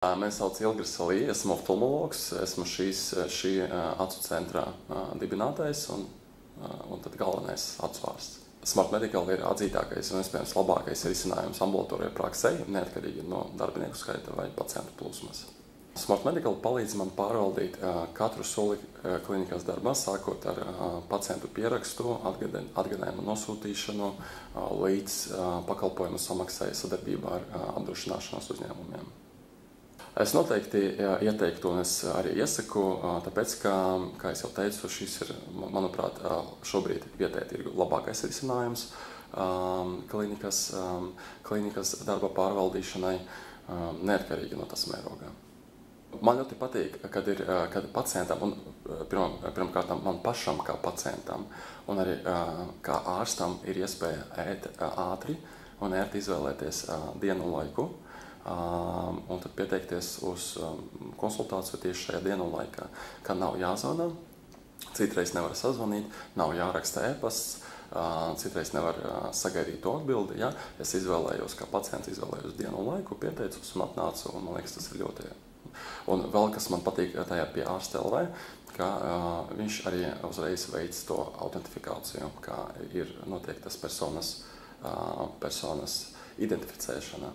Mani sauc Ilgris Salī, esmu oftalmologs, esmu šī acu centra dibinātais un tad galvenais acu ārsts. Smart Medical ir atzītākais un, iespējams, labākais risinājums ambulatorijai praksei, neatkarīgi no darbinieku skaita vai pacientu plūsmas. Smart Medical palīdz man pārvaldīt katru soli klinikas darbā, sākot ar pacientu pierakstu, atgādājumu nosūtīšanu līdz pakalpojumu samaksai sadarbībā ar apdrošināšanas uzņēmumiem. Es noteikti ieteiktu un es arī iesaku, tāpēc, ka, kā es jau teicu, šis ir, manuprāt, šobrīd vietējā tirgu labākais risinājums klinikas darba pārvaldīšanai, neatkarīgi no tas mērogā. Man ļoti patīk, kad pacientam, un pirmkārt man pašam kā pacientam, un arī kā ārstam ir iespēja ātri un ērti izvēlēties dienu un laiku, un tad pieteikties uz konsultāciju tieši šajā dienu un laikā, kad nav jāzvana, citreiz nevar sazvanīt, nav jāraksta e-pasts, citreiz nevar sagaidīt to atbildi. Ja? Es izvēlējos, kā pacients izvēlējos dienu un laiku, pieteicos un atnācu, un man liekas, tas ir ļoti. Un vēl, kas man patīk tajā pie ārsta LV, ka viņš arī uzreiz veic to autentifikāciju, kā ir notiek tas personas identificēšana.